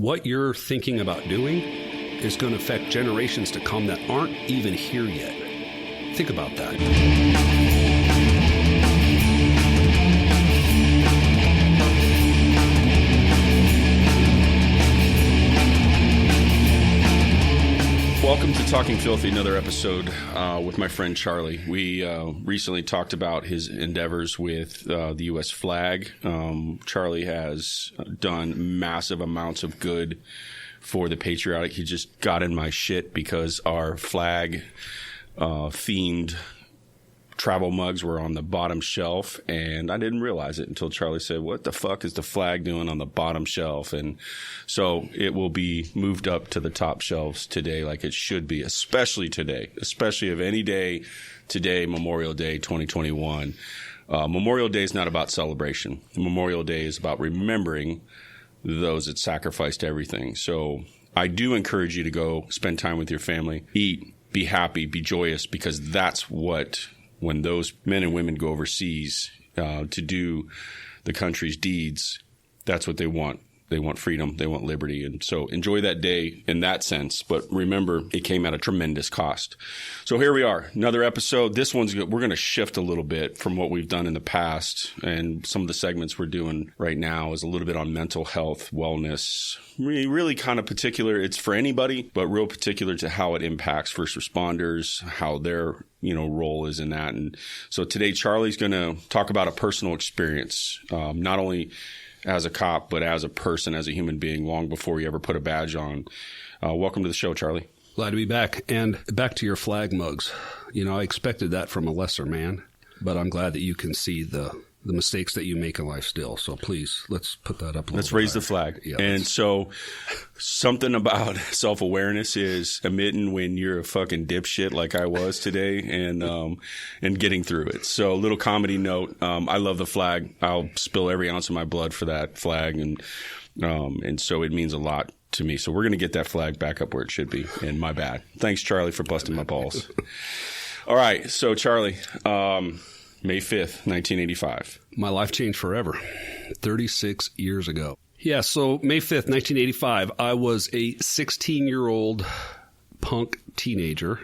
What you're thinking about doing is going to affect generations to come that aren't even here yet. Think about that. Welcome to Talking Filthy, another episode with my friend Charlie. We recently talked about his endeavors with the U.S. flag. Charlie has done massive amounts of good for the patriotic. He just got in my shit because our flag themed travel mugs were on the bottom shelf, and I didn't realize it until Charlie said, "What the fuck is the flag doing on the bottom shelf?" And so it will be moved up to the top shelves today, like it should be, especially today, especially of any day today, Memorial Day 2021. Memorial Day is not about celebration. Memorial Day is about remembering those that sacrificed everything. So I do encourage you to go spend time with your family, eat, be happy, be joyous, because that's what, when those men and women go overseas to do the country's deeds, that's what they want. They want freedom. They want liberty. And so enjoy that day in that sense. But remember, it came at a tremendous cost. So here we are, another episode. This one's good. We're going to shift a little bit from what we've done in the past. And some of the segments we're doing right now is a little bit on mental health, wellness, really kind of particular. It's for anybody, but real particular to how it impacts first responders, how their role is in that. And so today, Charlie's going to talk about a personal experience, not only as a cop, but as a person, as a human being, long before you ever put a badge on. Welcome to the show, Charlie. Glad to be back. And back to your flag mugs. I expected that from a lesser man, but I'm glad that you can see the mistakes that you make in life still. So please, let's put that up a little bit. Let's raise the flag. Yeah, and so something about self-awareness is admitting when you're a fucking dipshit like I was today and getting through it. So a little comedy note. I love the flag. I'll spill every ounce of my blood for that flag. And so it means a lot to me. So we're going to get that flag back up where it should be. And my bad. Thanks, Charlie, for busting my balls. All right. So Charlie, May 5th, 1985. My life changed forever, 36 years ago. Yeah, so May 5th, 1985, I was a 16-year-old punk teenager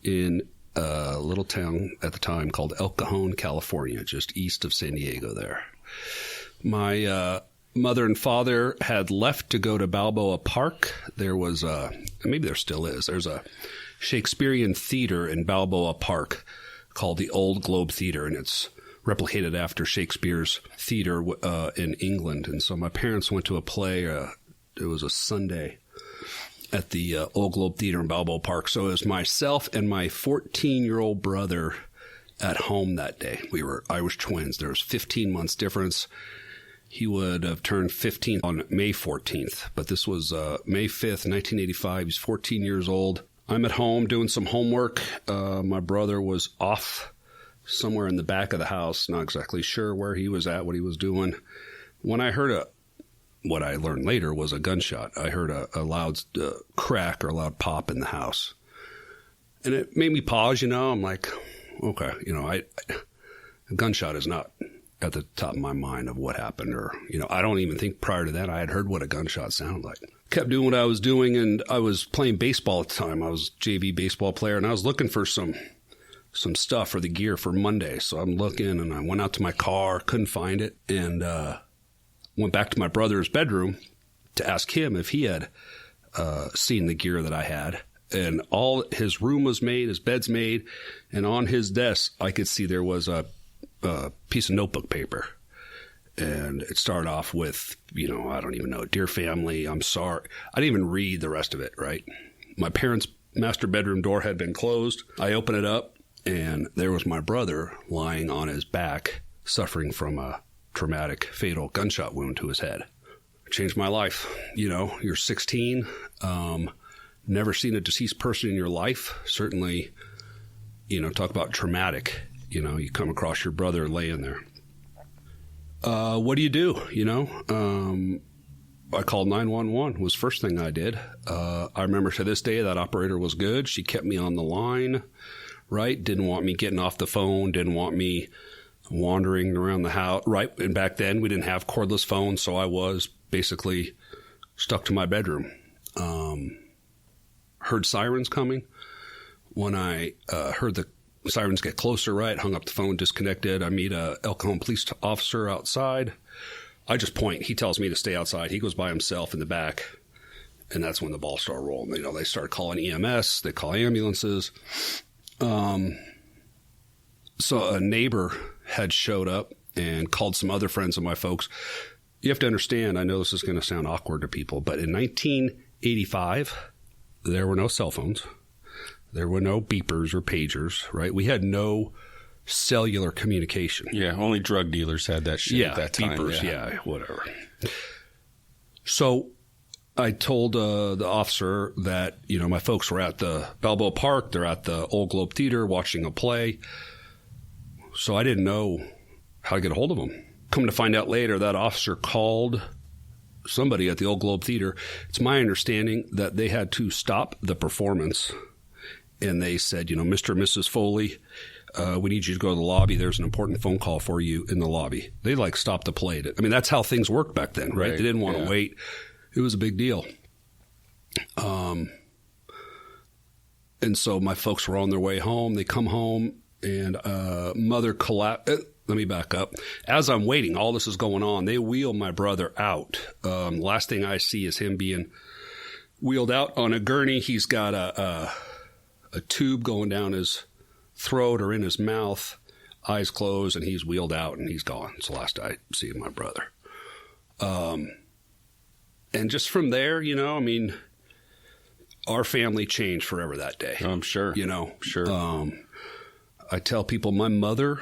in a little town at the time called El Cajon, California, just east of San Diego there. My mother and father had left to go to Balboa Park. There was maybe there still is, there's a Shakespearean theater in Balboa Park called the Old Globe Theater, and it's replicated after Shakespeare's theater in England. And so my parents went to a play. It was a Sunday at the Old Globe Theater in Balboa Park. So it was myself and my 14-year-old brother at home that day. We were Irish twins. There was 15 months difference. He would have turned 15 on May 14th, but this was May 5th, 1985. He's 14 years old. I'm at home doing some homework. My brother was off somewhere in the back of the house, not exactly sure where he was at, what he was doing. When I heard what I learned later was a gunshot. I heard a loud crack or a loud pop in the house. And it made me pause, I'm like, okay, a gunshot is not at the top of my mind of what happened, or, I don't even think prior to that I had heard what a gunshot sounded like. Kept doing what I was doing, and I was playing baseball at the time. I was a JV baseball player, and I was looking for some stuff for the gear for Monday. So I'm looking, and I went out to my car, couldn't find it, and went back to my brother's bedroom to ask him if he had seen the gear that I had. And all his room was made, his bed's made, and on his desk I could see there was a piece of notebook paper. And it started off with, I don't even know, "Dear family, I'm sorry." I didn't even read the rest of it, right? My parents' master bedroom door had been closed. I opened it up, and there was my brother lying on his back, suffering from a traumatic, fatal gunshot wound to his head. It changed my life. You're 16, never seen a deceased person in your life. Certainly, talk about traumatic. You come across your brother laying there. What do you do? I called 911 was the first thing I did. I remember to this day that operator was good. She kept me on the line, right? Didn't want me getting off the phone. Didn't want me wandering around the house, right? And back then we didn't have cordless phones, so I was basically stuck to my bedroom. Heard sirens coming. When I heard the sirens get closer, right, hung up the phone, disconnected. I meet a El Cajon police officer outside. I just point. He tells me to stay outside. He goes by himself in the back, and that's when the balls start rolling. You know, they start calling EMS. They call ambulances. So a neighbor had showed up and called some other friends of my folks. You have to understand, I know this is going to sound awkward to people, but in 1985, there were no cell phones. There were no beepers or pagers, right? We had no cellular communication. Yeah, only drug dealers had that shit at that time. Beepers, yeah, whatever. So I told the officer that, you know, my folks were at the Balboa Park. They're at the Old Globe Theater watching a play. So I didn't know how to get a hold of them. Come to find out later, that officer called somebody at the Old Globe Theater. It's my understanding that they had to stop the performance. And they said, you know, Mr. and Mrs. Foley, we need you to go to the lobby. There's an important phone call for you in the lobby. They like stopped the play. I mean, that's how things worked back then, right? They didn't want to wait. It was a big deal. And so my folks were on their way home. They come home and mother collapsed. Let me back up. As I'm waiting, all this is going on. They wheel my brother out. Last thing I see is him being wheeled out on a gurney. He's got a tube going down his throat or in his mouth, eyes closed, and he's wheeled out and he's gone. It's the last I see of my brother. And just from there, you know, I mean, our family changed forever that day. I'm sure. You know, sure. I tell people my mother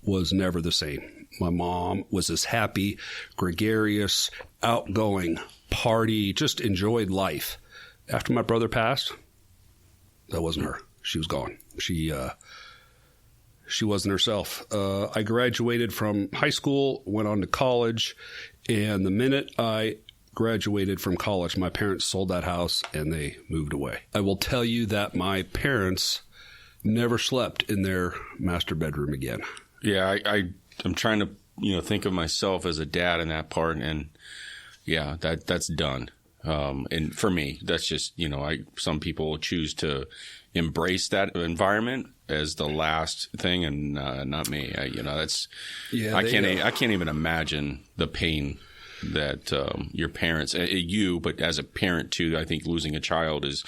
was never the same. My mom was this happy, gregarious, outgoing, party, just enjoyed life. After my brother passed, that wasn't her. She was gone. She wasn't herself. I graduated from high school, went on to college, and the minute I graduated from college, my parents sold that house and they moved away. I will tell you that my parents never slept in their master bedroom again. Yeah, I'm trying to, you know, think of myself as a dad in that part, and yeah, that's done. And for me, that's just, you know, some people choose to embrace that environment as the last thing, and not me. You know, that's I can't even imagine the pain that your parents, you, but as a parent too, I think losing a child is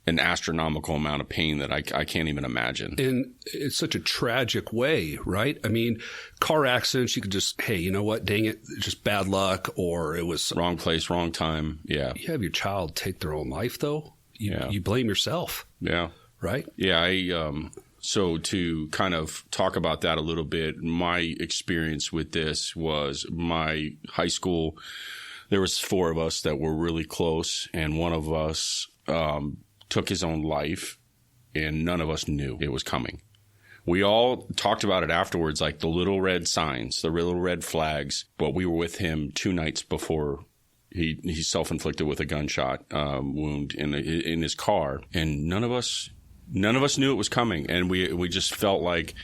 an astronomical amount of pain that I can't even imagine. And it's such a tragic way, right? I mean, car accidents, you could just, hey, you know what, dang it, just bad luck, or it was wrong place, wrong time. Yeah. You have your child take their own life, though. You blame yourself. Yeah. Right? Yeah. So to kind of talk about that a little bit, my experience with this was my high school, there was 4 of us that were really close, and one of us took his own life, and none of us knew it was coming. We all talked about it afterwards, like the little red signs, the little red flags, but we were with him 2 nights before he self-inflicted with a gunshot wound in his car, and none of us knew it was coming, and we just felt like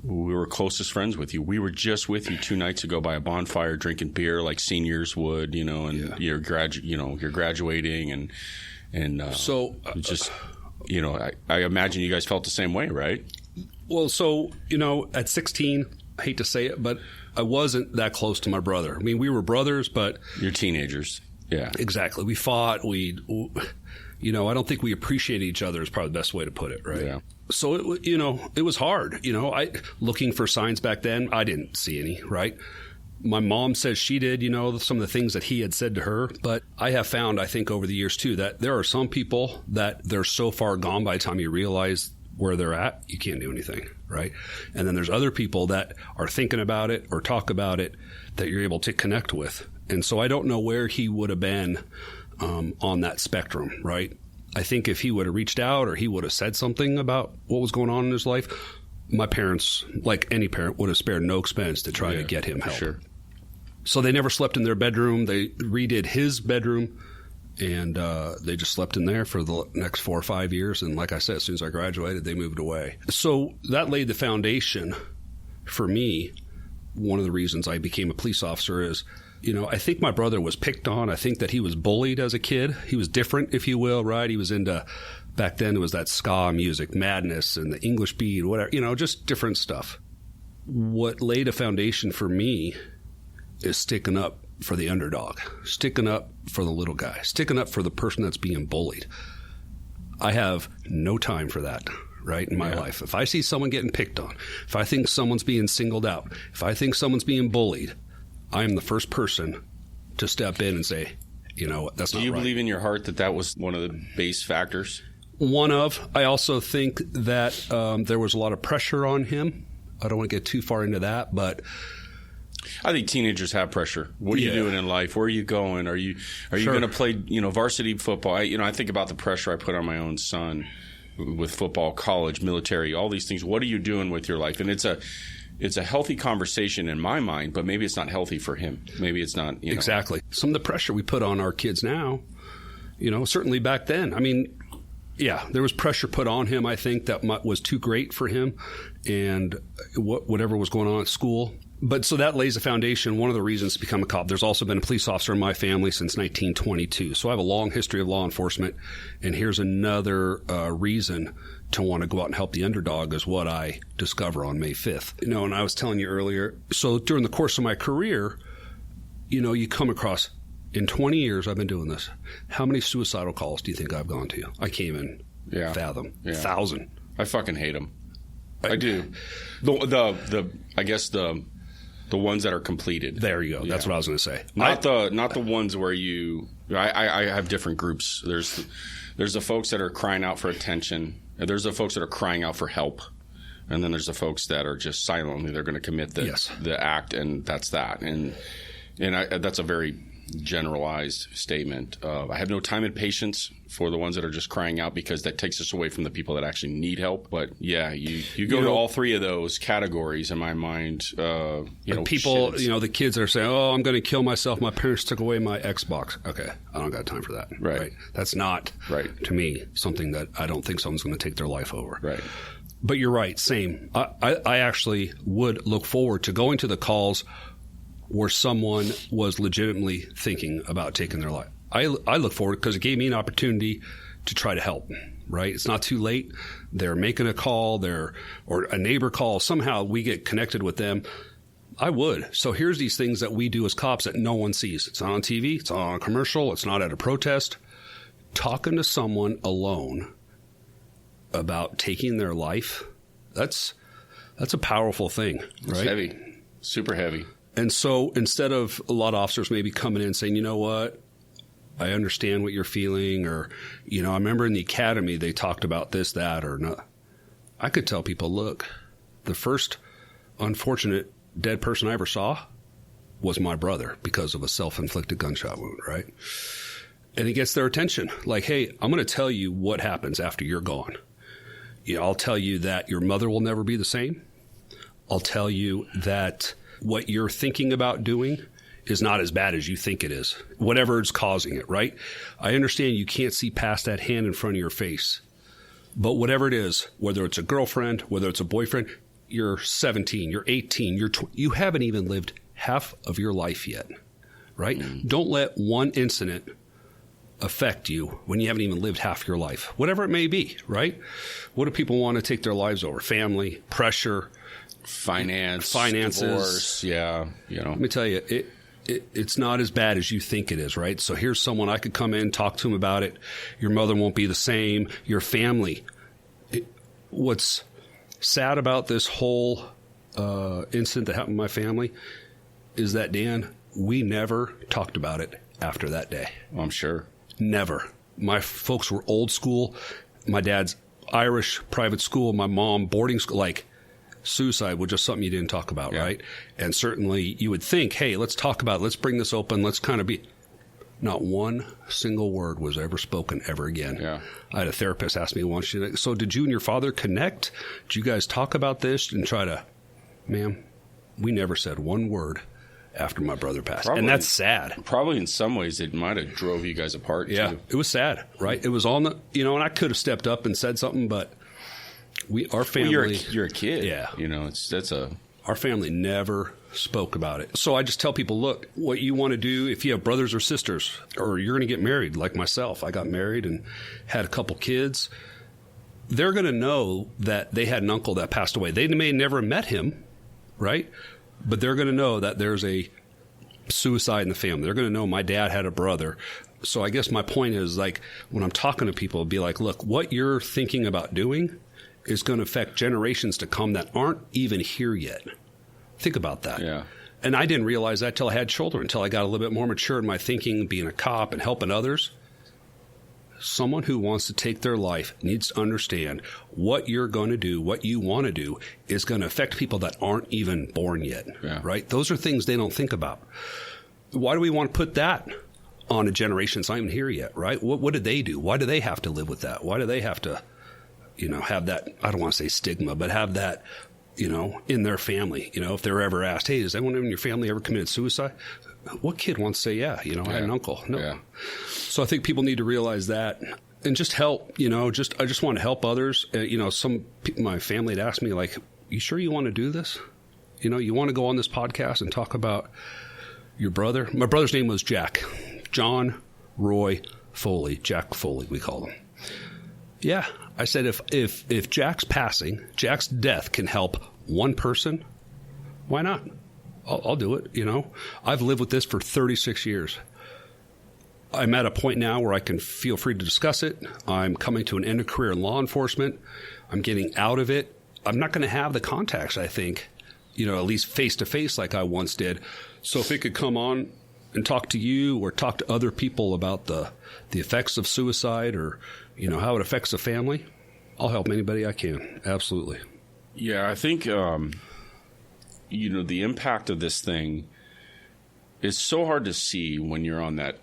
we were closest friends with you. We were just with you 2 nights ago by a bonfire drinking beer like seniors would, you know, and you're graduating and so just, you know, I imagine you guys felt the same way, right? Well, so, you know, at 16, I hate to say it, but I wasn't that close to my brother. I mean, we were brothers, but you're teenagers. Yeah, exactly. We fought. You know, I don't think we appreciated each other is probably the best way to put it, right? Yeah. So, it was hard. You know, looking for signs back then, I didn't see any, right? My mom says she did, you know, some of the things that he had said to her. But I have found, I think, over the years, too, that there are some people that they're so far gone by the time you realize where they're at, you can't do anything, right? And then there's other people that are thinking about it or talk about it that you're able to connect with. And so I don't know where he would have been on that spectrum, right? I think if he would have reached out or he would have said something about what was going on in his life, my parents, like any parent, would have spared no expense to try to get him help. Sure. So they never slept in their bedroom. They redid his bedroom, and they just slept in there for the next 4 or 5 years. And like I said, as soon as I graduated, they moved away. So that laid the foundation for me. One of the reasons I became a police officer is I think my brother was picked on. I think that he was bullied as a kid. He was different, if you will, right? He was into, back then it was that ska music, Madness and the English beat, whatever, just different stuff. What laid a foundation for me is sticking up for the underdog, sticking up for the little guy, sticking up for the person that's being bullied. I have no time for that, right, in my life. If I see someone getting picked on, if I think someone's being singled out, if I think someone's being bullied, I am the first person to step in and say, that's not right. Do you believe in your heart that was one of the base factors? I also think that there was a lot of pressure on him. I don't want to get too far into that, but I think teenagers have pressure. What are you doing in life? Where are you going? Are you going to play, varsity football? I think about the pressure I put on my own son with football, college, military, all these things. What are you doing with your life? And it's a healthy conversation in my mind, but maybe it's not healthy for him. Maybe it's not, Exactly. Some of the pressure we put on our kids now, certainly back then. I mean, yeah, there was pressure put on him, I think, that was too great for him and whatever was going on at school. But so that lays a foundation. One of the reasons to become a cop. There's also been a police officer in my family since 1922. So I have a long history of law enforcement. And here's another reason to want to go out and help the underdog is what I discover on May 5th. And I was telling you earlier, so during the course of my career, you come across, in 20 years I've been doing this, how many suicidal calls do you think I've gone to? I can't even fathom. 1,000. I fucking hate them. I do. I guess the ones that are completed. There you go. That's what I was going to say. Not the ones where I have different groups. There's the folks that are crying out for attention. And there's the folks that are crying out for help. And then there's the folks that are just silently, they're going to commit the act, and that's that. And that's a very generalized statement. I have no time and patience for the ones that are just crying out, because that takes us away from the people that actually need help. But you go to all three of those categories in my mind. People, the kids are saying, "Oh, I'm going to kill myself. My parents took away my Xbox." Okay, I don't got time for that. Right? That's not to me something that I don't think someone's going to take their life over. Right. But you're right. Same. I actually would look forward to going to the calls where someone was legitimately thinking about taking their life. I look forward because it gave me an opportunity to try to help, right? It's not too late. They're making a call, or a neighbor call. Somehow we get connected with them. I would. So here's these things that we do as cops that no one sees. It's not on TV. It's not on a commercial. It's not at a protest. Talking to someone alone about taking their life, that's a powerful thing, right? It's heavy. Super heavy. And so instead of a lot of officers maybe coming in saying, you know what, I understand what you're feeling, or, I remember in the academy they talked about this, that, or not. I could tell people, look, the first unfortunate dead person I ever saw was my brother because of a self-inflicted gunshot wound, right? And it gets their attention. Like, hey, I'm going to tell you what happens after you're gone. I'll tell you that your mother will never be the same. I'll tell you that what you're thinking about doing is not as bad as you think it is, whatever is causing it, right? I understand you can't see past that hand in front of your face, but whatever it is, whether it's a girlfriend, whether it's a boyfriend, you're 17, you're 18, you haven't even lived half of your life yet, right? Don't let one incident affect you when you haven't even lived half your life, whatever it may be, right? What do people want to take their lives over? Family, pressure, finances, divorce. Let me tell you, it's not as bad as you think it is, right? So here's someone I could come in, talk to him about it. Your mother won't be the same. Your family. What's sad about this whole incident that happened to my family is that, Dan, we never talked about it after that day. I'm sure. Never. My folks were old school. My dad's Irish private school. My mom boarding school. Like, suicide was just something you didn't talk about, right? And certainly you would think, hey, let's talk about it. Let's bring this open. Let's kind of be. Not one single word was ever spoken ever again. Yeah. I had a therapist ask me once, so did you and your father connect? Did you guys talk about this and try to, ma'am, we never said one word after my brother passed. And that's sad. Probably in some ways it might have drove you guys apart, too. It was sad, right? It was on the, and I could have stepped up and said something, but our family. Well, you're a kid. Yeah. Our family never spoke about it. So I just tell people, look, what you want to do, if you have brothers or sisters, or you're going to get married, like myself, I got married and had a couple kids, they're going to know that they had an uncle that passed away. They may never have met him, right? But they're going to know that there's a suicide in the family. They're going to know my dad had a brother. So I guess my point is, like, when I'm talking to people, be like, look, what you're thinking about doing is going to affect generations to come that aren't even here yet. Think about that. Yeah. And I didn't realize that till I had children, until I got a little bit more mature in my thinking, being a cop and helping others. Someone who wants to take their life needs to understand what you're going to do, what you want to do is going to affect people that aren't even born yet, right? Those are things they don't think about. Why do we want to put that on a generation that's not even here yet, right? What did they do? Why do they have to live with that? Why do they have to, have that, I don't want to say stigma, but have that, in their family? If they're ever asked, hey, has anyone in your family ever committed suicide? What kid wants to say, yeah, I had an uncle? No. Yeah. So I think people need to realize that and just help, I just want to help others. Some people, my family had asked me, like, you sure you want to do this? You want to go on this podcast and talk about your brother? My brother's name was Jack. John Roy Foley. Jack Foley, we call him. Yeah. I said, if Jack's passing, Jack's death can help one person, why not? I'll do it. I've lived with this for 36 years. I'm at a point now where I can feel free to discuss it. I'm coming to an end of career in law enforcement. I'm getting out of it. I'm not going to have the contacts, I think, at least face to face like I once did. So if it could come on and talk to you or talk to other people about the effects of suicide or, how it affects the family, I'll help anybody I can. Absolutely. Yeah, I think, the impact of this thing is so hard to see when you're on that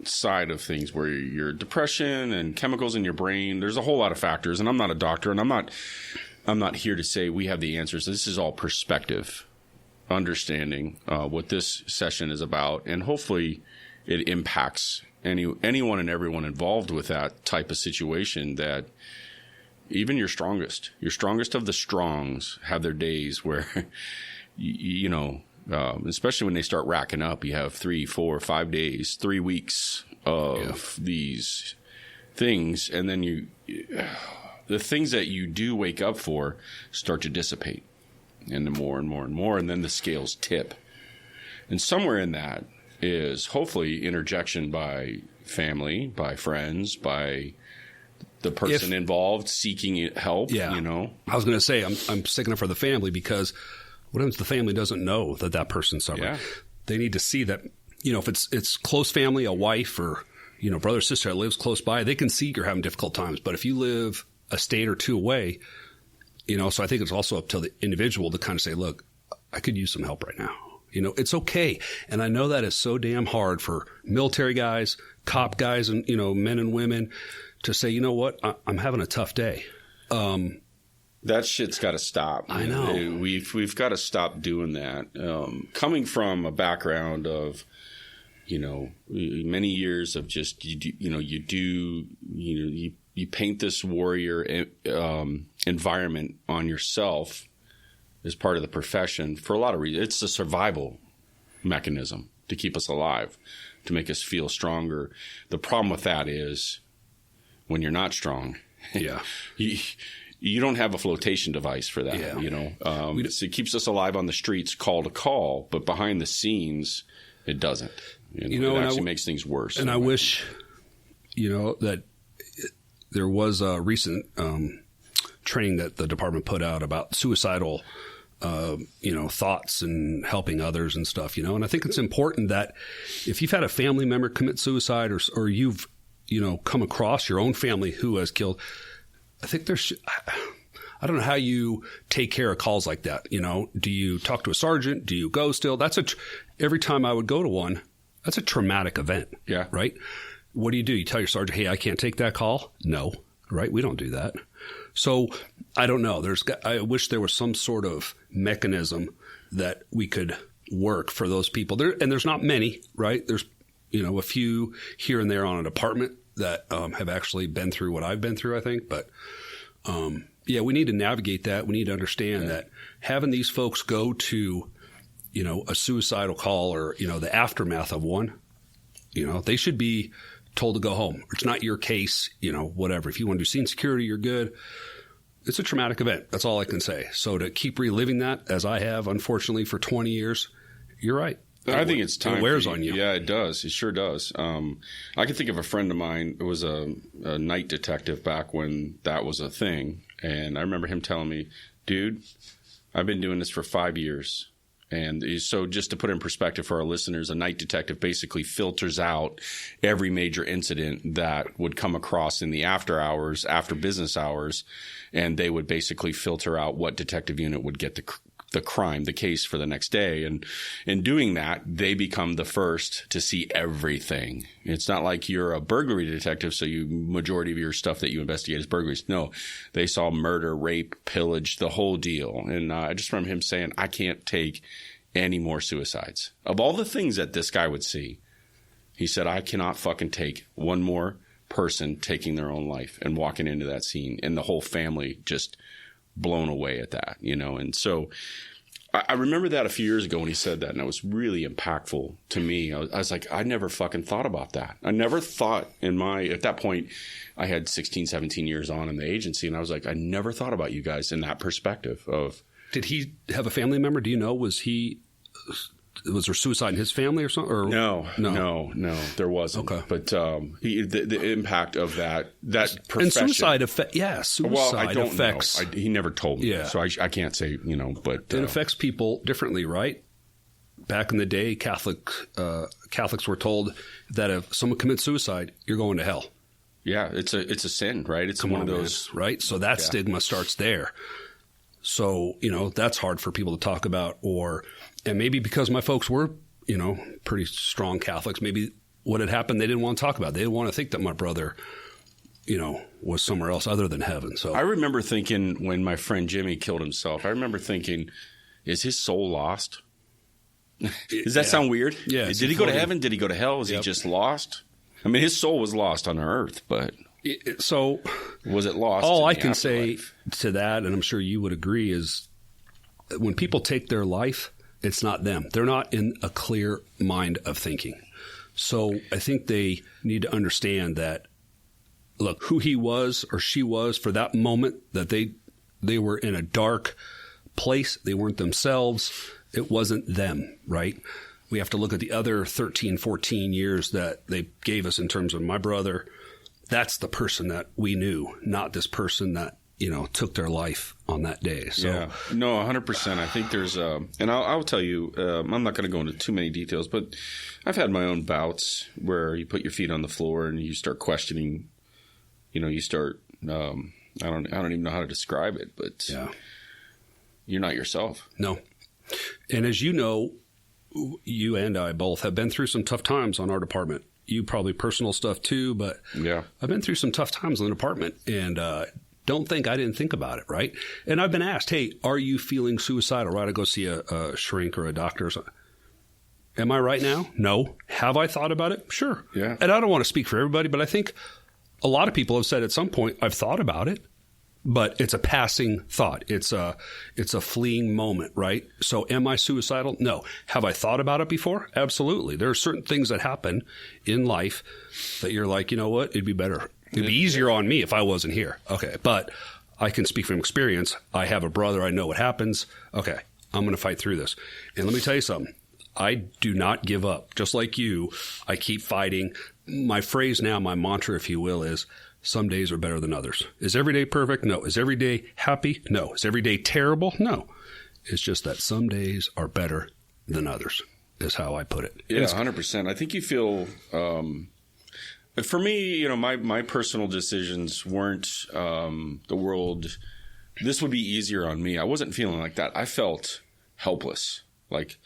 side of things where your depression and chemicals in your brain, there's a whole lot of factors. And I'm not a doctor, and I'm not here to say we have the answers. This is all perspective, understanding what this session is about, and hopefully it impacts anyone and everyone involved with that type of situation, that even your strongest of the strongs have their days where, especially when they start racking up, you have 3, 4, 5 days, 3 weeks of these things. And then the things that you do wake up for start to dissipate into more and more and more. And then the scales tip. And somewhere in that is hopefully interjection by family, by friends, by the person involved seeking help. Yeah. I was going to say, I'm sticking up for the family, because what happens if the family doesn't know that person's suffering? Yeah. They need to see that, if it's close family, a wife or, brother or sister that lives close by, they can see you're having difficult times. But if you live a state or two away, so I think it's also up to the individual to kind of say, look, I could use some help right now. It's okay. And I know that is so damn hard for military guys, cop guys, and, men and women to say, you know what, I'm having a tough day. That shit's got to stop. I know. We've got to stop doing that. Coming from a background of, many years of just, you paint this warrior environment on yourself as part of the profession for a lot of reasons. It's a survival mechanism to keep us alive, to make us feel stronger. The problem with that is when you're not strong, you don't have a flotation device for that. Yeah. So it keeps us alive on the streets, call to call, but behind the scenes, it doesn't. It actually makes things worse. And I wish, that there was a recent training that the department put out about suicidal thoughts and helping others and stuff, and I think it's important that if you've had a family member commit suicide or you've, come across your own family who has killed, I think I don't know how you take care of calls like that. Do you talk to a sergeant? Do you go still? Every time I would go to one, that's a traumatic event. Yeah. Right. What do? You tell your sergeant, hey, I can't take that call? No. Right. We don't do that. So I don't know. I wish there was some sort of mechanism that we could work for those people there. And there's not many, right? There's, a few here and there on a department that have actually been through what I've been through, I think. But, Yeah, we need to navigate that. We need to understand that having these folks go to, a suicidal call or, the aftermath of one, they should be told to go home. It's not your case, whatever. If you want to do scene security, you're good. It's a traumatic event. That's all I can say. So to keep reliving that, as I have, unfortunately, for 20 years, you're right. I think it's time. It wears on you. Yeah, it does. It sure does. I can think of a friend of mine who was a night detective back when that was a thing. And I remember him telling me, dude, I've been doing this for 5 years. And so just to put in perspective for our listeners, a night detective basically filters out every major incident that would come across in the after hours, after business hours. And they would basically filter out what detective unit would get the crime, the case for the next day. And in doing that, they become the first to see everything. It's not like you're a burglary detective, so majority of your stuff that you investigate is burglaries. No, they saw murder, rape, pillage, the whole deal. And I just remember him saying, I can't take any more suicides. Of all the things that this guy would see, he said, I cannot fucking take one more person taking their own life and walking into that scene and the whole family just blown away at that, and so I remember that a few years ago when he said that, and it was really impactful to me. I was like, I never fucking thought about that. I never thought at that point, I had 16, 17 years on in the agency, and I was like, I never thought about you guys in that perspective of. Did he have a family member? Do you know, was there suicide in his family or something? Or? No, there wasn't. Okay. But the impact of that profession. And suicide affects. Well, I don't know. He never told me. Yeah. So I can't say, but. It affects people differently, right? Back in the day, Catholics were told that if someone commits suicide, you're going to hell. Yeah, it's a sin, right? It's one of those. Man, right? So that stigma starts there. So, that's hard for people to talk about, and maybe because my folks were, pretty strong Catholics, maybe what had happened, they didn't want to talk about. They didn't want to think that my brother, was somewhere else other than heaven. So I remember thinking when my friend Jimmy killed himself, is his soul lost? Does that sound weird? Yeah. Did he go to heaven? Did he go to hell? Was he just lost? I mean, his soul was lost on earth, but. So was it lost? All I can say to that, and I'm sure you would agree, is when people take their life, it's not them. They're not in a clear mind of thinking. So I think they need to understand that, look, who he was or she was for that moment, that they were in a dark place. They weren't themselves. It wasn't them, right? We have to look at the other 13, 14 years that they gave us in terms of my brother. That's the person that we knew, not this person that, took their life on that day. So, yeah, no, 100%. I think there's and I'll tell you, I'm not going to go into too many details, but I've had my own bouts where you put your feet on the floor and you start questioning, you start, I don't even know how to describe it, but you're not yourself. No. And as you know, you and I both have been through some tough times on our department. You probably personal stuff too, but I've been through some tough times in the department, and don't think I didn't think about it, right? And I've been asked, hey, are you feeling suicidal? Right, I go see a shrink or a doctor or something. Am I right now? No. Have I thought about it? Sure. Yeah. And I don't want to speak for everybody, but I think a lot of people have said at some point, I've thought about it. But it's a passing thought. It's a fleeting moment, right? So am I suicidal? No. Have I thought about it before? Absolutely. There are certain things that happen in life that you're like, you know what? It'd be better. It'd be easier on me if I wasn't here. Okay. But I can speak from experience. I have a brother. I know what happens. Okay. I'm going to fight through this. And let me tell you something. I do not give up. Just like you, I keep fighting. My phrase now, my mantra, if you will, is some days are better than others. Is every day perfect? No. Is every day happy? No. Is every day terrible? No. It's just that some days are better than others is how I put it. Yeah, 100%. I think you feel, for me, my personal decisions weren't the world. This would be easier on me. I wasn't feeling like that. I felt helpless. Like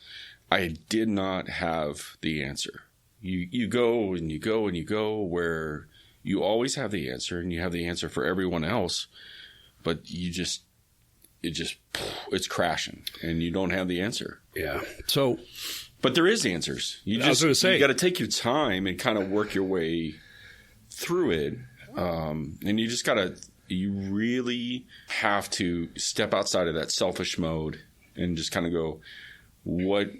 I did not have the answer. You go and you go and you go where you always have the answer, and you have the answer for everyone else, but it's crashing, and you don't have the answer. Yeah. So, but there is answers. You got to take your time and kind of work your way through it, and you just got to you really have to step outside of that selfish mode and just kind of go, what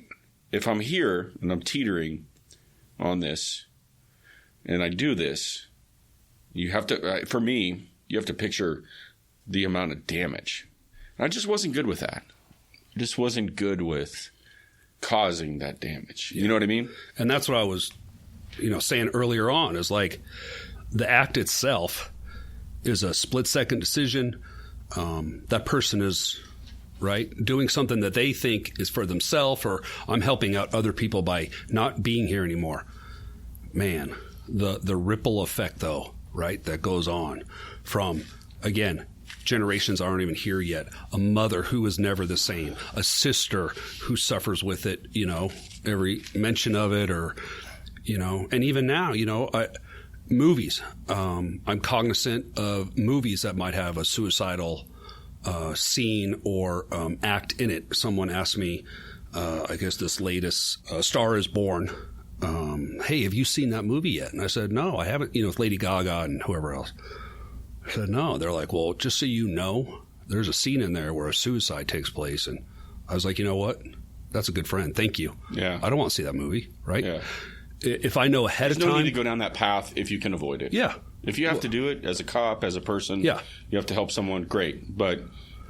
if I'm here and I'm teetering on this and I do this? You have to, for me, you have to picture the amount of damage. And I just wasn't good with that. I just wasn't good with causing that damage. You know what I mean? And that's what I was, saying earlier on, is like the act itself is a split-second decision. That person is, right, doing something that they think is for themselves, or I'm helping out other people by not being here anymore. Man, the ripple effect, though, right, that goes on from, again, generations aren't even here yet. A mother who is never the same. A sister who suffers with it, every mention of it, or, and even now, movies. I'm cognizant of movies that might have a suicidal scene or act in it. Someone asked me, I guess this latest Star is Born, hey, have you seen that movie yet? And I said, no, I haven't, with Lady Gaga and whoever else. I said, no. They're like, well, just so you know, there's a scene in there where a suicide takes place. And I was like, you know what? That's a good friend. Thank you. Yeah. I don't want to see that movie, right? Yeah. If I know ahead of time. There's no need to go down that path if you can avoid it. Yeah. If you have to do it as a cop, as a person, you have to help someone, great. But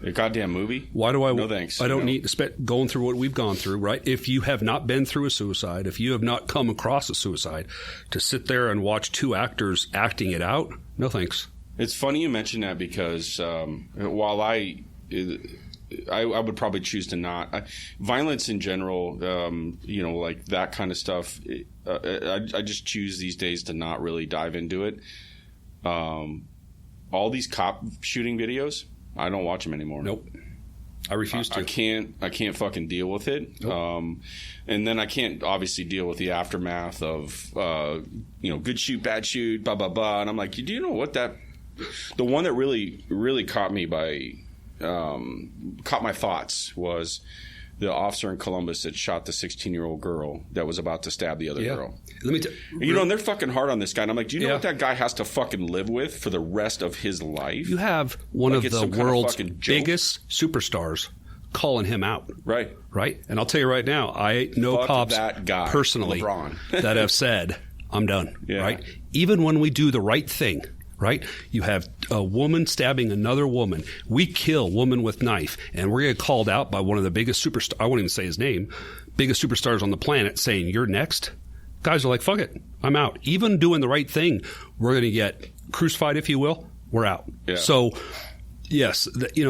a goddamn movie? Why do I? No thanks. I don't need to spend going through what we've gone through, right? If you have not been through a suicide, if you have not come across a suicide, to sit there and watch two actors acting it out, no thanks. It's funny you mention that because while I would probably choose to not. Violence in general, like that kind of stuff, I just choose these days to not really dive into it. All these cop shooting videos, I don't watch them anymore. Nope. I refuse to. I can't fucking deal with it. Nope. And then I can't obviously deal with the aftermath of, good shoot, bad shoot, blah, blah, blah. And I'm like, do you know what the one that really, really caught me caught my thoughts was the officer in Columbus that shot the 16-year-old girl that was about to stab the other girl. Let me and they're fucking hard on this guy. And I'm like, do you know what that guy has to fucking live with for the rest of his life? You have one of the world's biggest superstars calling him out. Right. And I'll tell you right now, I know cops that guy, personally LeBron. that have said, I'm done. Right. Even when we do the right thing. Right? You have a woman stabbing another woman. We kill woman with knife, and we're going to get called out by one of the biggest superstars. I won't even say his name. Biggest superstars on the planet saying, you're next. Guys are like, fuck it. I'm out. Even doing the right thing, we're going to get crucified, if you will. We're out. Yeah. So, yes,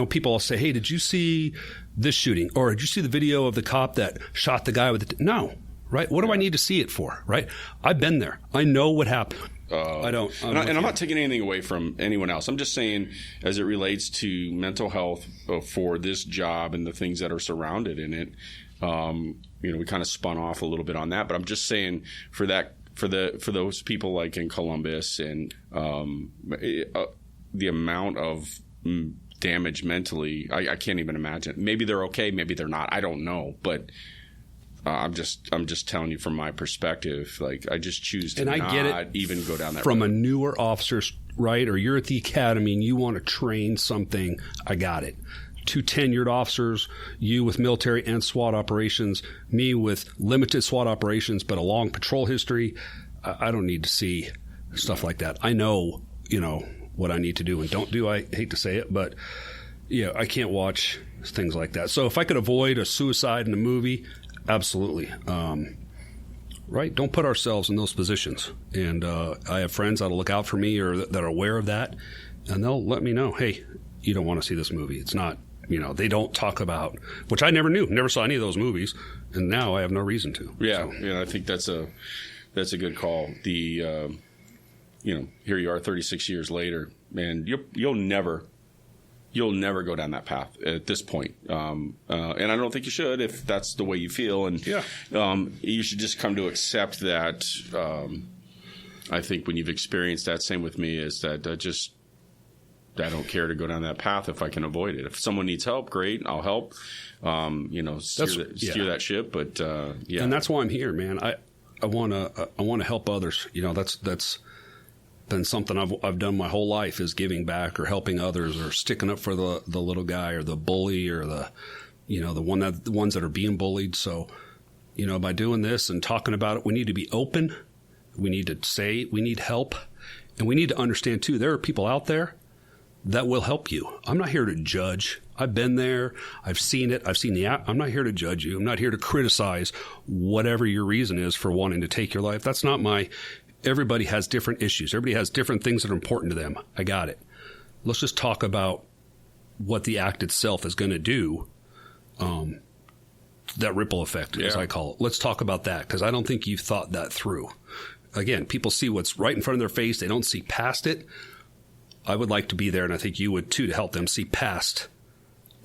people will say, hey, did you see this shooting? Or did you see the video of the cop that shot the guy with the... No. Right? What do I need to see it for? Right? I've been there. I know what happened. I don't. I'm not taking anything away from anyone else. I'm just saying, as it relates to mental health for this job and the things that are surrounded in it, we kind of spun off a little bit on that. But I'm just saying for those people like in Columbus and the amount of damage mentally, I can't even imagine. Maybe they're okay, maybe they're not. I don't know, but. I'm just telling you from my perspective. Like I just choose to not even go down that from road. A newer officer, right? Or you're at the academy and you want to train something. I got it. 2 tenured officers, you with military and SWAT operations, me with limited SWAT operations but a long patrol history. I don't need to see stuff like that. I know, what I need to do and don't do. I hate to say it, but I can't watch things like that. So if I could avoid a suicide in a movie. Absolutely. Right? Don't put ourselves in those positions. And I have friends that'll look out for me or that are aware of that, and they'll let me know, hey, you don't want to see this movie. It's not, they don't talk about, which I never knew, never saw any of those movies, and now I have no reason to. Yeah, I think that's a good call. The, here you are 36 years later, man, you'll never go down that path at this point. And I don't think you should if that's the way you feel. And you should just come to accept that. I think when you've experienced that, same with me, is that I don't care to go down that path if I can avoid it. If someone needs help, great, I'll help. Steer that ship. But and that's why I'm here, man. I want to help others. That's been something I've done my whole life, is giving back or helping others or sticking up for the little guy or the bully or the ones that are being bullied. So, by doing this and talking about it, we need to be open. We need to say we need help. And we need to understand, too, there are people out there that will help you. I'm not here to judge. I've been there. I've seen it. I'm not here to judge you. I'm not here to criticize whatever your reason is for wanting to take your life. That's not everybody has different issues. Everybody has different things that are important to them. I got it. Let's just talk about what the act itself is going to do. That ripple effect, as I call it. Let's talk about that, because I don't think you've thought that through. Again, people see what's right in front of their face. They don't see past it. I would like to be there, and I think you would too, to help them see past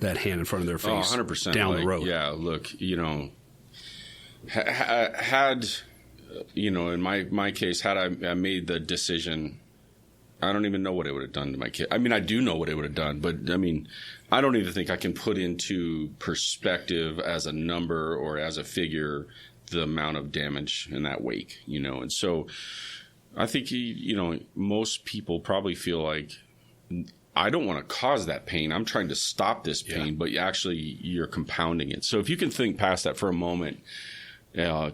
that hand in front of their face 100%, down the road. Yeah, look, had, in my case, had I made the decision, I don't even know what it would have done to my kid. I mean, I do know what it would have done, but I mean, I don't even think I can put into perspective as a number or as a figure the amount of damage in that wake, And so I think, most people probably feel like, I don't want to cause that pain. I'm trying to stop this pain, but actually you're compounding it. So if you can think past that for a moment,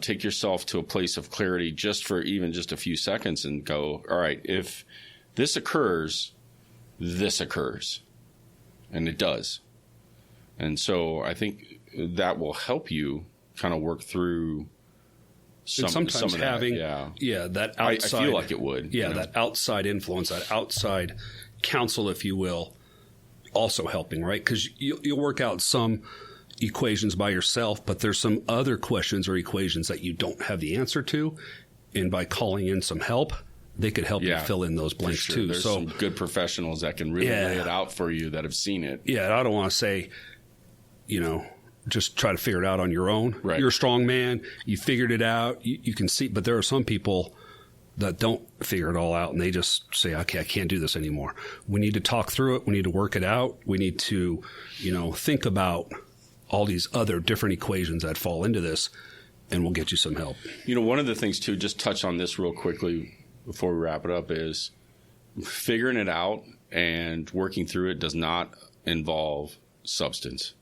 take yourself to a place of clarity just for even just a few seconds and go, all right, if this occurs. And it does. And so I think that will help you kind of work through some of having, that. That outside. I feel like it would. Yeah, that outside influence, that outside counsel, if you will, also helping, right? Because you'll work out some equations by yourself, but there's some other questions or equations that you don't have the answer to. And by calling in some help, they could help you fill in those blanks too. There's some good professionals that can really lay it out for you that have seen it. Yeah, I don't want to say, just try to figure it out on your own. Right. You're a strong man. You figured it out. You can see, but there are some people that don't figure it all out and they just say, okay, I can't do this anymore. We need to talk through it. We need to work it out. We need to, think about all these other different equations that fall into this, and we'll get you some help. One of the things too, just touch on this real quickly before we wrap it up, is figuring it out and working through it does not involve substance.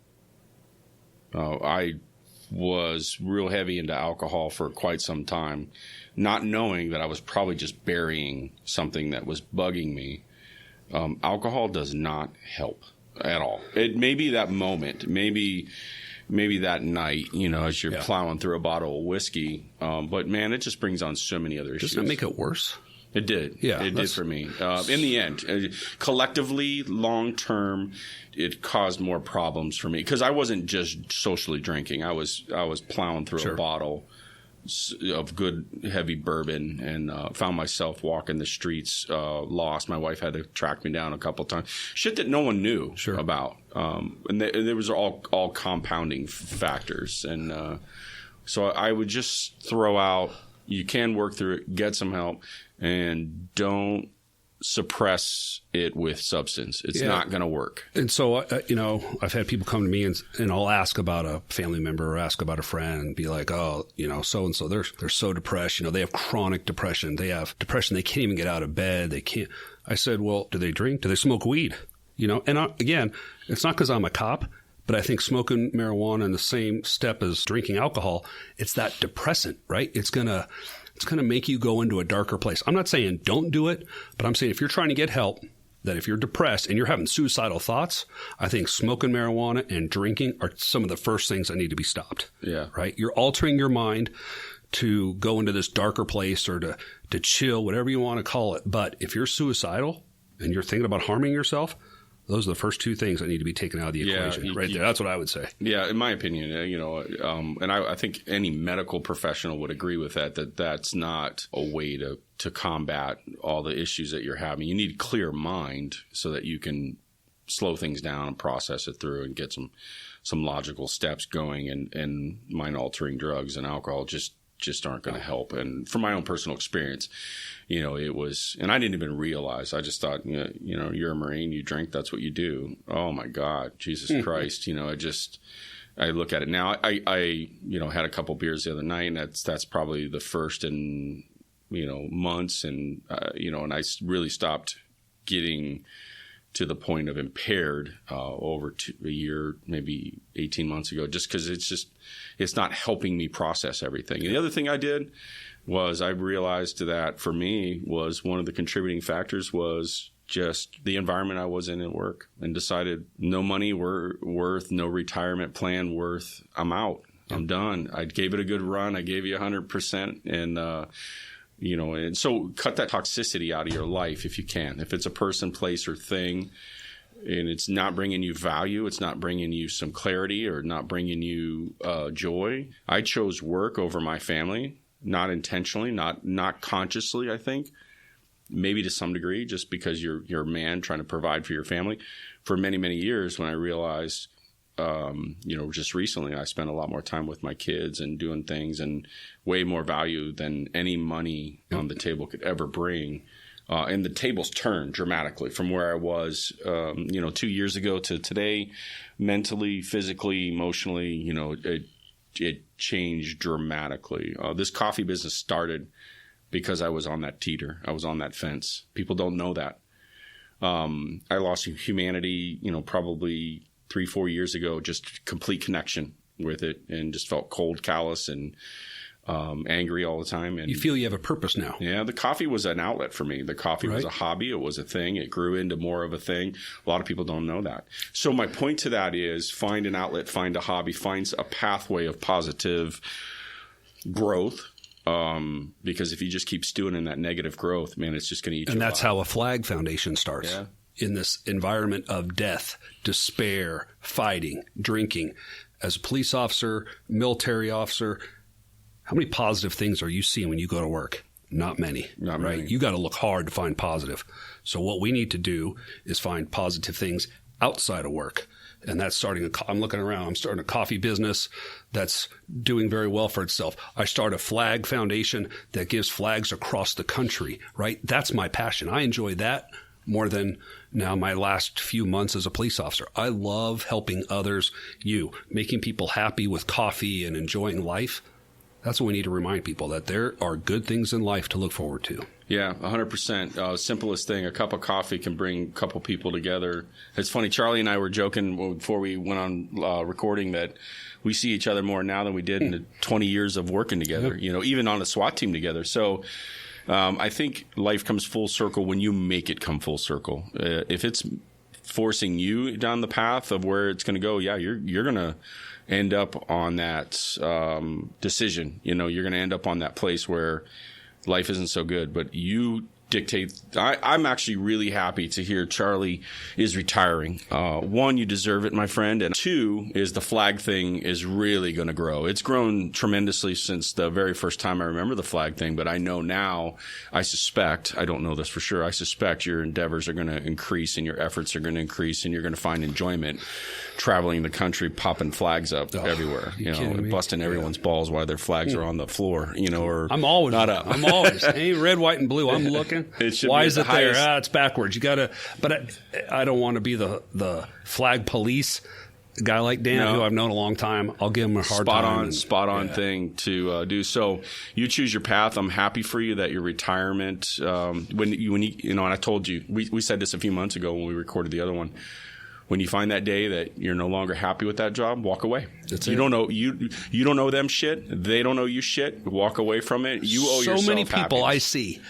I was real heavy into alcohol for quite some time, not knowing that I was probably just burying something that was bugging me. Alcohol does not help at all. It may be that moment, maybe that night, as you're plowing through a bottle of whiskey. But man, it just brings on so many other issues. Doesn't it make it worse? It did. Yeah, it did for me. In the end, collectively, long term, it caused more problems for me because I wasn't just socially drinking. I was plowing through a bottle of good heavy bourbon and found myself walking the streets lost. My wife had to track me down a couple times. Shit that no one knew about. And there was all compounding factors. And so I would just throw out, you can work through it, get some help, and don't suppress it with substance. It's not going to work. And so, I've had people come to me and I'll ask about a family member or ask about a friend and be like, oh, so-and-so, they're so depressed. They have chronic depression. They have depression. They can't even get out of bed. They can't. I said, well, do they drink? Do they smoke weed? And again, it's not because I'm a cop, but I think smoking marijuana in the same step as drinking alcohol, it's that depressant, right? It's going to make you go into a darker place. I'm not saying don't do it, but I'm saying if you're trying to get help, that if you're depressed and you're having suicidal thoughts, I think smoking marijuana and drinking are some of the first things that need to be stopped. Yeah. Right? You're altering your mind to go into this darker place or to chill, whatever you want to call it. But if you're suicidal and you're thinking about harming yourself, those are the first two things that need to be taken out of the equation right there. That's what I would say. Yeah, in my opinion, and I think any medical professional would agree with that's not a way to combat all the issues that you're having. You need a clear mind so that you can slow things down and process it through and get some logical steps going. And mind-altering drugs and alcohol just aren't going to help. And from my own personal experience, it was, and I didn't even realize, I just thought, you're a Marine, you drink, that's what you do. Oh my God, Jesus Christ. I look at it now. I had a couple beers the other night, and that's probably the first in months, and and I really stopped getting to the point of impaired over a year, maybe 18 months ago, just because it's not helping me process everything. And the other thing I did was I realized that for me was one of the contributing factors was just the environment I was in at work, and decided no money worth, no retirement plan worth, I'm out. I'm done. I gave it a good run. I gave you 100%. And, and so cut that toxicity out of your life if you can. If it's a person, place, or thing, and it's not bringing you value, it's not bringing you some clarity, or not bringing you joy. I chose work over my family, not intentionally, not consciously, I think. Maybe to some degree, just because you're a man trying to provide for your family. For many, many years, when I realized, just recently, I spent a lot more time with my kids and doing things, and way more value than any money on the table could ever bring. And the tables turned dramatically from where I was, 2 years ago to today, mentally, physically, emotionally. It changed dramatically. This coffee business started because I was on that teeter. I was on that fence. People don't know that. I lost humanity, probably 3-4 years ago, just complete connection with it, and just felt cold, callous, and angry all the time. And you feel you have a purpose now. Yeah, the coffee was an outlet for me. The coffee was a hobby. It was a thing. It grew into more of a thing. A lot of people don't know that. So my point to that is find an outlet, find a hobby, find a pathway of positive growth. Because if you just keep stewing in that negative growth, man, it's just going to eat you alive. And that's how a Flag Foundation starts. Yeah. In this environment of death, despair, fighting, drinking. As a police officer, military officer, how many positive things are you seeing when you go to work? Not many. Not right? many. You got to look hard to find positive. So what we need to do is find positive things outside of work. And that's I'm looking around. I'm starting a coffee business that's doing very well for itself. I start a Flag Foundation that gives flags across the country, right? That's my passion. I enjoy that more than now my last few months as a police officer. I love helping others, making people happy with coffee and enjoying life. That's what we need to remind people, that there are good things in life to look forward to. Yeah, 100%. Simplest thing, a cup of coffee can bring a couple people together. It's funny, Charlie and I were joking before we went on recording that we see each other more now than we did in the 20 years of working together, even on a SWAT team together. So I think life comes full circle when you make it come full circle. If it's forcing you down the path of where it's going to go, you're going to end up on that decision. You're going to end up on that place where life isn't so good, but you dictate. I'm actually really happy to hear Charlie is retiring. One, you deserve it, my friend. And two is the flag thing is really going to grow. It's grown tremendously since the very first time I remember the flag thing. But I know now, I don't know this for sure, I suspect your endeavors are going to increase and your efforts are going to increase, and you're going to find enjoyment traveling the country, popping flags up everywhere, busting everyone's balls while their flags are on the floor, or I'm always not up. I'm always hey, red, white, and blue. I'm looking. Why is it there? It's backwards. You gotta. But I don't want to be the flag police. A guy like Dan, who I've known a long time, I'll give him a hard time. Spot on thing to do. So you choose your path. I'm happy for you that your retirement. When you and I told you, we said this a few months ago when we recorded the other one. When you find that day that you're no longer happy with that job, walk away. You don't know you don't know them shit. They don't know you shit. Walk away from it. You owe yourself so many people happiness. I see.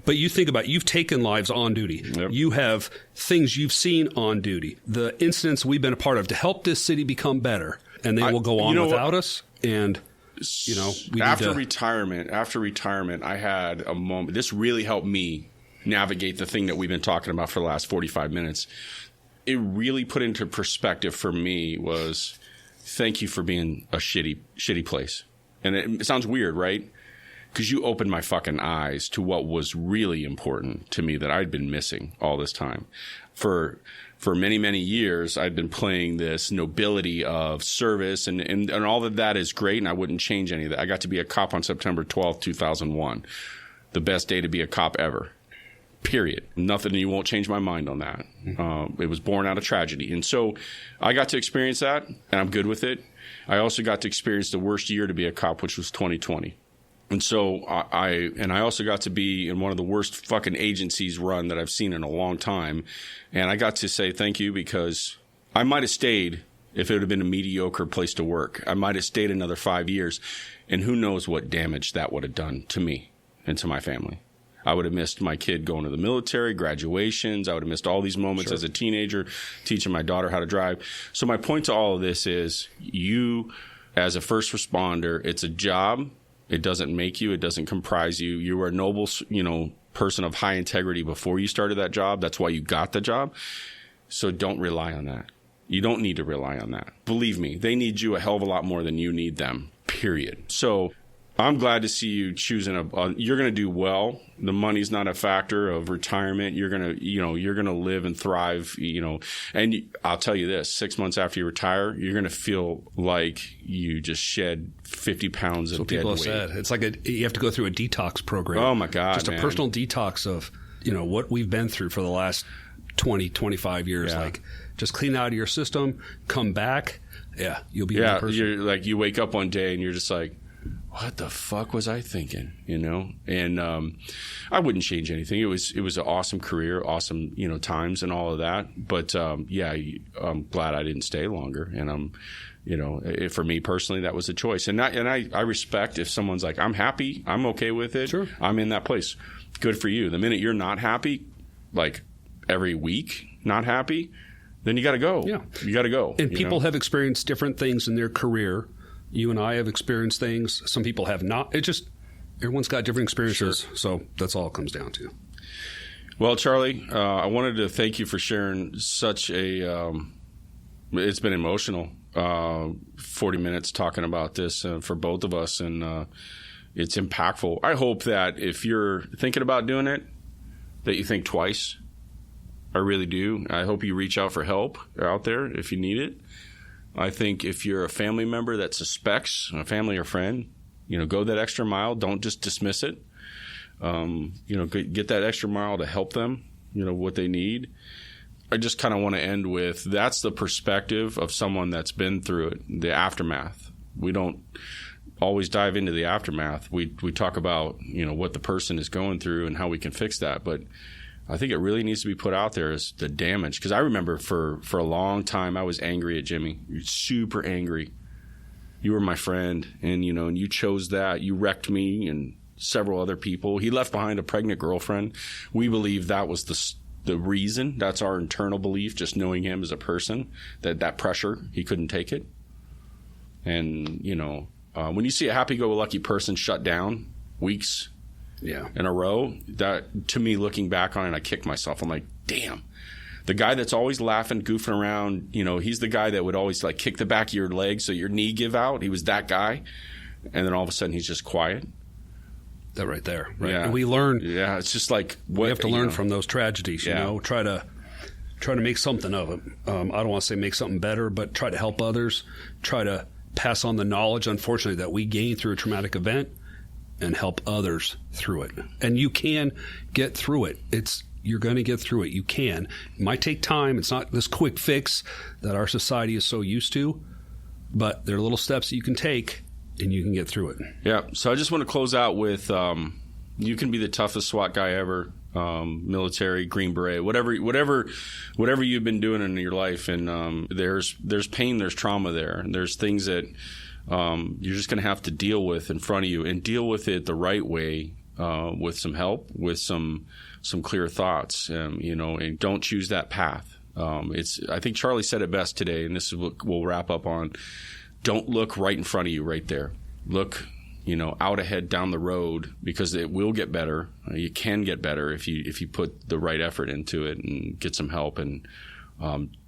But you think about it, you've taken lives on duty. Yep. You have things you've seen on duty. The incidents we've been a part of to help this city become better, and they will go on without us. And after retirement, I had a moment. This really helped me navigate the thing that we've been talking about for the last 45 minutes. It really put into perspective for me was, thank you for being a shitty place. And it sounds weird, right? Because you opened my fucking eyes to what was really important to me that I'd been missing all this time. For many, many years, I'd been playing this nobility of service, and all of that is great, and I wouldn't change any of that. I got to be a cop on September 12th, 2001. The best day to be a cop ever. Period. Nothing, you won't change my mind on that. It was born out of tragedy. And so I got to experience that, and I'm good with it. I also got to experience the worst year to be a cop, which was 2020. And so I also got to be in one of the worst fucking agencies run that I've seen in a long time. And I got to say thank you, because I might have stayed if it would have been a mediocre place to work. I might have stayed another 5 years, and who knows what damage that would have done to me and to my family. I would have missed my kid going to the military, graduations. I would have missed all these moments as a teenager, teaching my daughter how to drive. So my point to all of this is, you as a first responder, it's a job. It doesn't make you. It doesn't comprise you. You were a noble, person of high integrity before you started that job. That's why you got the job. So don't rely on that. You don't need to rely on that. Believe me, they need you a hell of a lot more than you need them, period. So I'm glad to see you choosing you're going to do well. The money's not a factor of retirement. You're going to live and thrive, and I'll tell you this, 6 months after you retire, you're going to feel like you just shed 50 pounds of dead weight. That's what people have said. It's like you have to go through a detox program. Oh my God, just a personal detox of, what we've been through for the last 20, 25 years. Yeah. Like, just clean out of your system, come back. Yeah. You'll be a new person. You're like, you wake up one day and you're just like, what the fuck was I thinking? And I wouldn't change anything. It was an awesome career, awesome, times and all of that. But I'm glad I didn't stay longer. And for me personally, that was a choice. And I respect if someone's like, I'm happy, I'm okay with it. Sure. I'm in that place. Good for you. The minute you're not happy, like every week not happy, then you got to go. Yeah. You got to go. And people have experienced different things in their career. You and I have experienced things. Some people have not. Everyone's got different experiences. Sure. So that's all it comes down to. Well, Charlie, I wanted to thank you for sharing such it's been emotional, 40 minutes talking about this for both of us. And it's impactful. I hope that if you're thinking about doing it, that you think twice. I really do. I hope you reach out for help out there if you need it. I think if you're a family member that suspects, a family or friend, go that extra mile. Don't just dismiss it. Get that extra mile to help them, what they need. I just kind of want to end with, that's the perspective of someone that's been through it, the aftermath. We don't always dive into the aftermath. We talk about, what the person is going through and how we can fix that. But I think it really needs to be put out there as the damage. Because I remember for a long time, I was angry at Jimmy. Super angry. You were my friend, and and you chose that. You wrecked me and several other people. He left behind a pregnant girlfriend. We believe that was the reason. That's our internal belief, just knowing him as a person, that pressure, he couldn't take it. And, when you see a happy-go-lucky person shut down weeks in a row, that, to me, looking back on it, I kick myself. I'm like, damn. The guy that's always laughing, goofing around, he's the guy that would always like kick the back of your leg so your knee give out. He was that guy. And then all of a sudden he's just quiet. That right there. Right. Yeah. And we learn. Yeah. It's just like, we have to learn from those tragedies, try to make something of it. I don't want to say make something better, but try to help others, try to pass on the knowledge, unfortunately, that we gained through a traumatic event and help others through it. And you can get through it. You're going to get through it. You can. It might take time. It's not this quick fix that our society is so used to, but there are little steps that you can take, and you can get through it. Yeah. So I just want to close out with, you can be the toughest SWAT guy ever, military, Green Beret, whatever you've been doing in your life. And there's pain, there's trauma there. And there's things that you're just going to have to deal with in front of you, and deal with it the right way, with some help, with some clear thoughts, and don't choose that path. I think Charlie said it best today, and this is what we'll wrap up on. Don't look right in front of you right there. Look, out ahead down the road, because it will get better. You can get better if you put the right effort into it and get some help and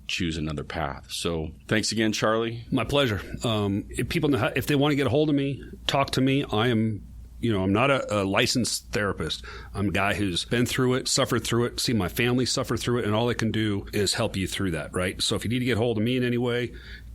choose another path. So thanks again, Charlie. My pleasure. If people know if they want to get a hold of me, talk to me. I am I'm not a licensed therapist. I'm a guy who's been through it, suffered through it, seen my family suffer through it, and all I can do is help you through that, right? So if you need to get hold of me in any way,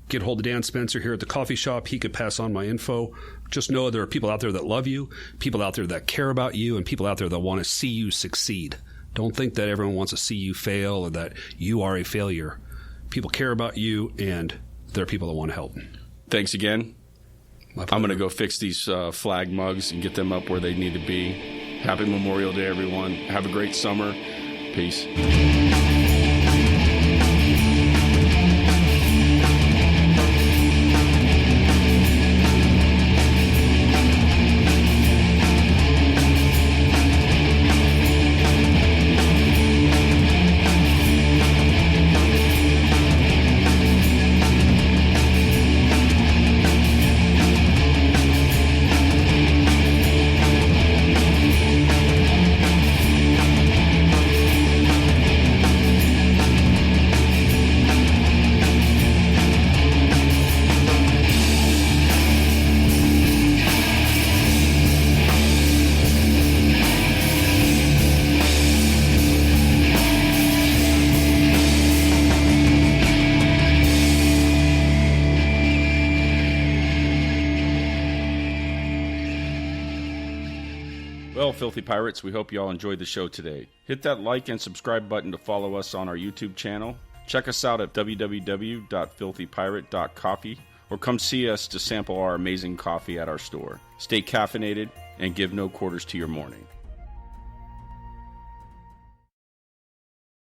get hold of Dan Spencer here at the coffee shop. He could pass on my info. Just know there are people out there that love you, people out there that care about you, and people out there that want to see you succeed. Don't think that everyone wants to see you fail or that you are a failure. People care about you, and there are people that want to help. Thanks again. My I'm pleasure. going to go fix these flag mugs and get them up where they need to be. Happy Memorial Day, everyone. Have a great summer. Peace. Well, Filthy Pirates, we hope you all enjoyed the show today. Hit that like and subscribe button to follow us on our YouTube channel. Check us out at www.filthypirate.coffee or come see us to sample our amazing coffee at our store. Stay caffeinated and give no quarters to your morning.